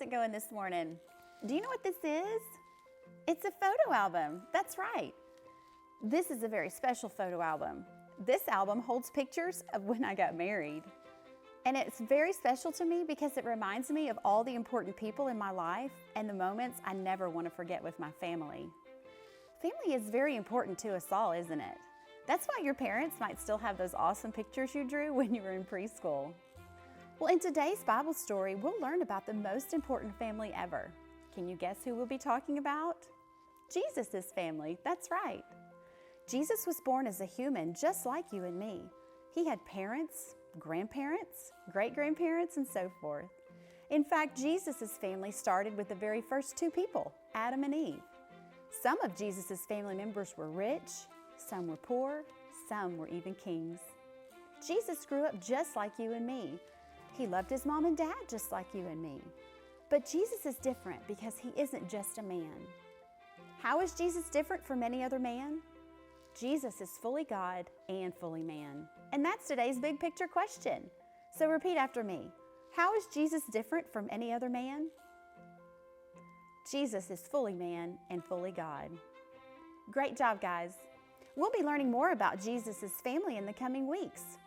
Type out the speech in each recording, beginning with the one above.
how's it going this morning? Do you know what this is? It's a photo album. That's right. This is a very special photo album. This album holds pictures of when I got married. And it's very special to me because it reminds me of all the important people in my life and the moments I never want to forget with my family. Family is very important to us all, isn't it? That's why your parents might still have those awesome pictures you drew when you were in preschool. Well, in today's Bible story, we'll learn about the most important family ever. Can you guess who we'll be talking about? Jesus' family, that's right. Jesus was born as a human just like you and me. He had parents, grandparents, great-grandparents, and so forth. In fact, Jesus' family started with the very first two people, Adam and Eve. Some of Jesus' family members were rich, some were poor, some were even kings. Jesus grew up just like you and me. He loved his mom and dad just like you and me. But Jesus is different because he isn't just a man. How is Jesus different from any other man? Jesus is fully God and fully man. And that's today's big picture question. So repeat after me. How is Jesus different from any other man? Jesus is fully man and fully God. Great job, guys. We'll be learning more about Jesus' family in the coming weeks.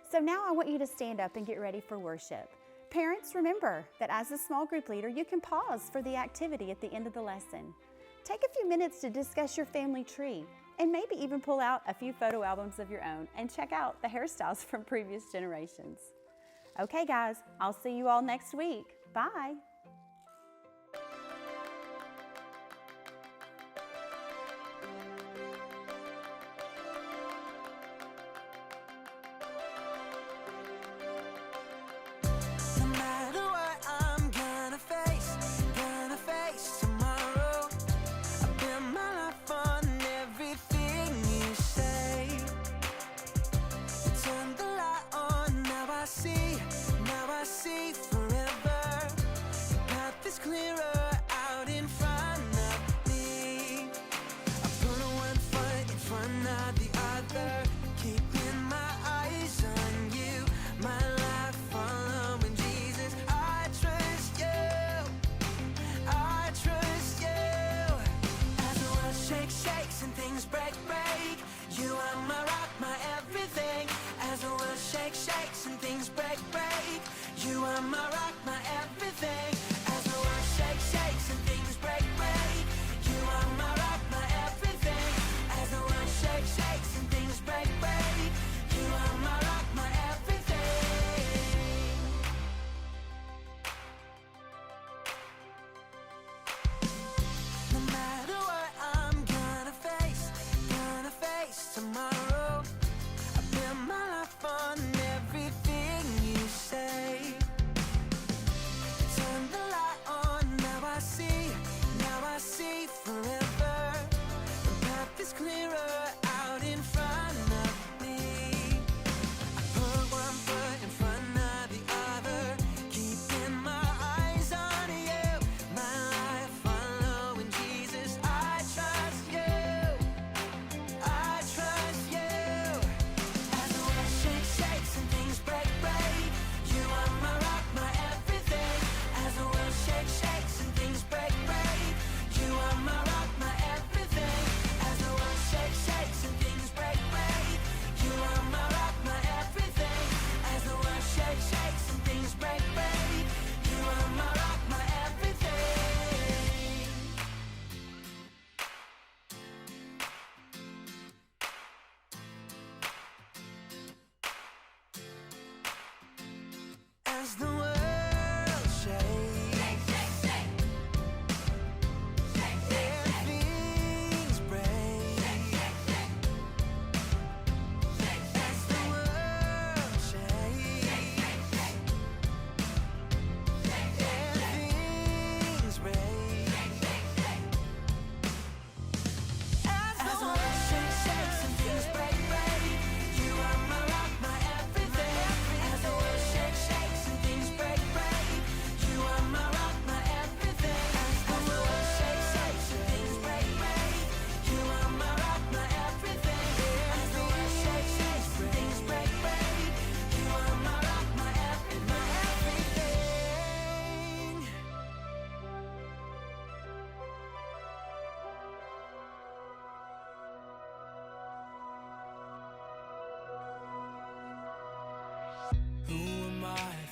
So now I want you to stand up and get ready for worship. Parents, remember that as a small group leader, you can pause for the activity at the end of the lesson. Take a few minutes to discuss your family tree and maybe even pull out a few photo albums of your own and check out the hairstyles from previous generations. Okay, guys, I'll see you all next week. Bye. No matter what I'm gonna face tomorrow. I bet my life on everything you say. You turn the light on, now I see forever.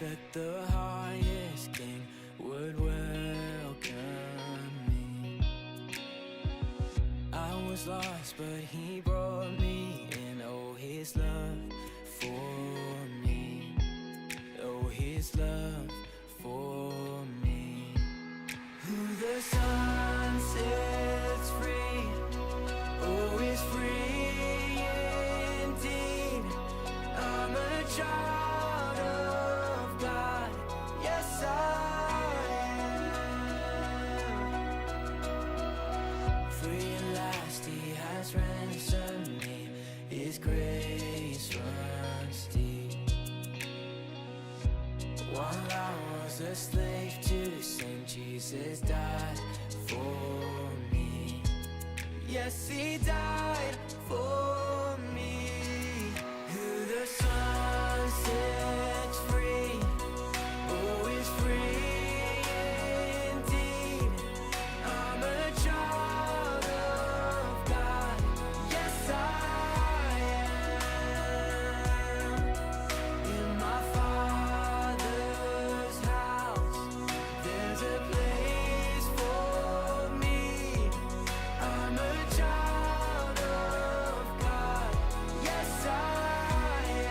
that the highest king would welcome me. I was lost, but he brought me in. Oh, his love for me. Oh, his love for me. Who the sun sets free, oh, is free indeed. I'm a child of God, yes I am. Free at last, he has ransomed me. His grace runs deep. While I was a slave to sin, Jesus died for me. Yes, he died for me. Who the sun sets free, oh, is free indeed. I'm a child of God, yes I am. In my Father's house, there's a place for me. I'm a child of God, yes I am.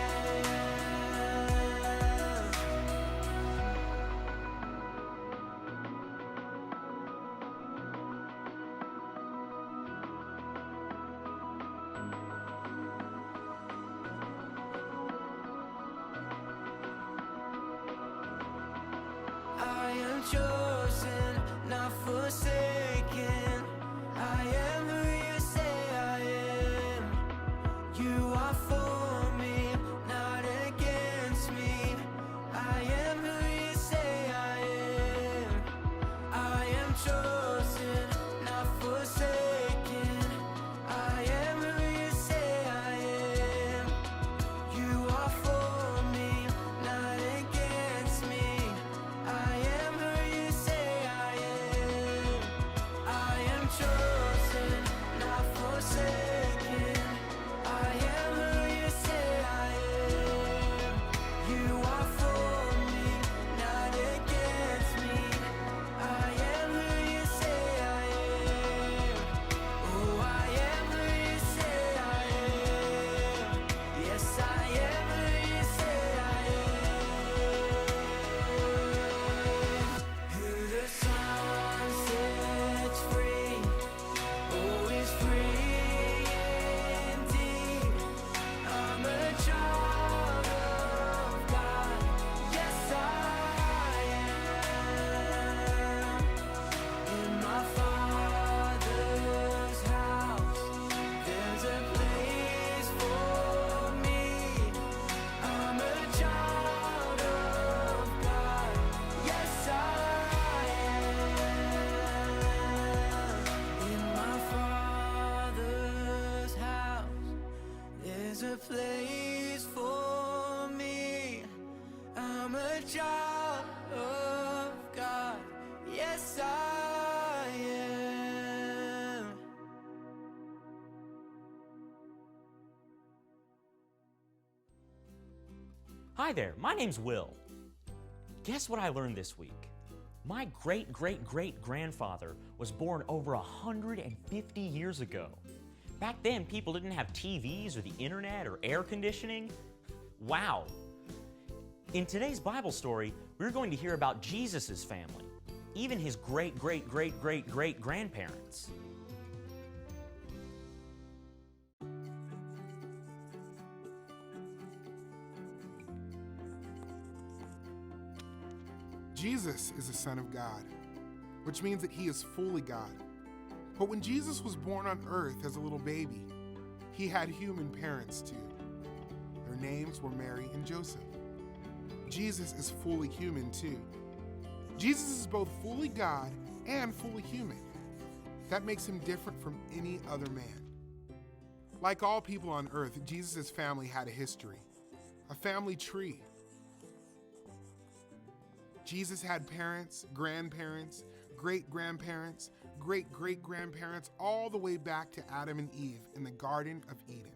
I am chosen, not forsaken. I am who you say I am. You are for me, not against me. I am who you say I am. I am chosen, not forsaken. I am who you say I am. You are for me, not against me. I am who you say I am. I am chosen, not forsaken. I am who you say I am. You are for me, not against me. I am who you say I am. Oh, I am who you say I am. Yes, I am who you say I am. Who the sun sets free, oh, is free indeed. I'm a child of God, yes I am. In my Father's house, there's a place for me. I'm a child of God, yes I am. In my Father's house, there's a place for me. I'm a child of God, yes I am. Hi there, my name's Will. Guess what I learned this week? My great-great-great-grandfather was born over 150 years ago. Back then, people didn't have TVs or the internet or air conditioning. Wow. In today's Bible story, we're going to hear about Jesus' family, even his great-great-great-great-great-grandparents. Jesus is the Son of God, which means that he is fully God. But when Jesus was born on earth as a little baby, he had human parents too. Their names were Mary and Joseph. Jesus is fully human too. Jesus is both fully God and fully human. That makes him different from any other man. Like all people on earth, Jesus' family had a history, a family tree. Jesus had parents, grandparents, great-grandparents, great-great-grandparents, all the way back to Adam and Eve in the Garden of Eden.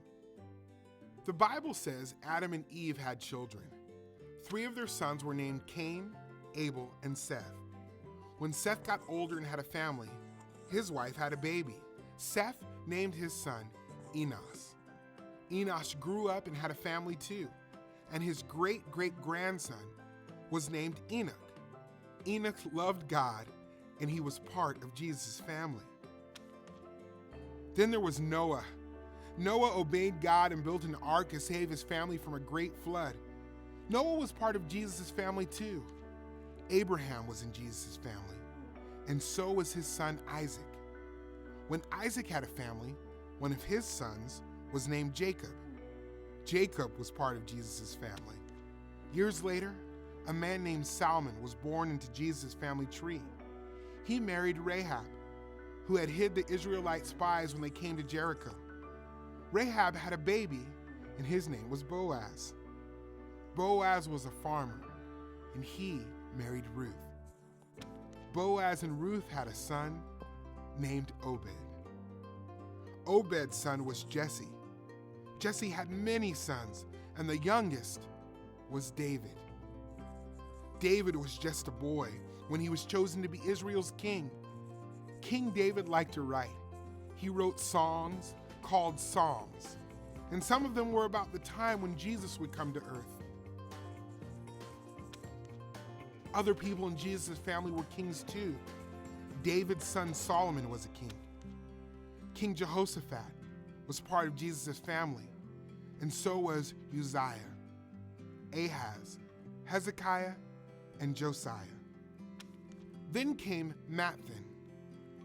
The Bible says Adam and Eve had children. 3 of their sons were named Cain, Abel, and Seth. When Seth got older and had a family, his wife had a baby. Seth named his son Enos. Enos grew up and had a family too, and his great-great-grandson was named Enoch. Enoch loved God, and he was part of Jesus' family. Then there was Noah. Noah obeyed God and built an ark to save his family from a great flood. Noah was part of Jesus' family too. Abraham was in Jesus' family, and so was his son Isaac. When Isaac had a family, one of his sons was named Jacob. Jacob was part of Jesus' family. Years later, a man named Salmon was born into Jesus' family tree. He married Rahab, who had hid the Israelite spies when they came to Jericho. Rahab had a baby, and his name was Boaz. Boaz was a farmer, and he married Ruth. Boaz and Ruth had a son named Obed. Obed's son was Jesse. Jesse had many sons, and the youngest was David. David was just a boy when he was chosen to be Israel's king. King David liked to write. He wrote songs called Psalms, and some of them were about the time when Jesus would come to earth. Other people in Jesus' family were kings too. David's son Solomon was a king. King Jehoshaphat was part of Jesus' family, and so was Uzziah, Ahaz, Hezekiah, and Josiah. Then came Matthan.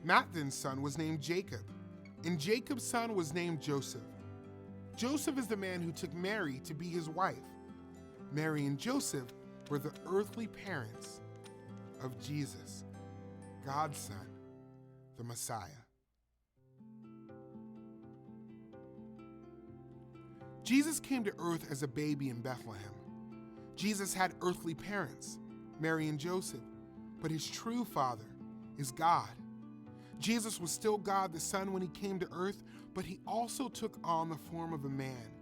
Matthan's son was named Jacob, and Jacob's son was named Joseph. Joseph is the man who took Mary to be his wife. Mary and Joseph were the earthly parents of Jesus, God's son, the Messiah. Jesus came to earth as a baby in Bethlehem. Jesus had earthly parents, Mary and Joseph, but his true father is God. Jesus was still God the Son when he came to earth, but he also took on the form of a man.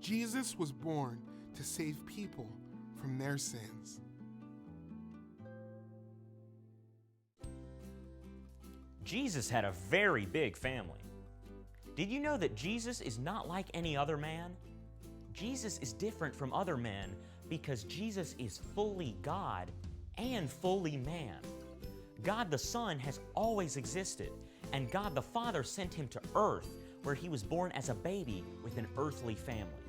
Jesus was born to save people from their sins. Jesus had a very big family. Did you know that Jesus is not like any other man? Jesus is different from other men because Jesus is fully God and fully man. God the Son has always existed, and God the Father sent him to earth, where he was born as a baby with an earthly family.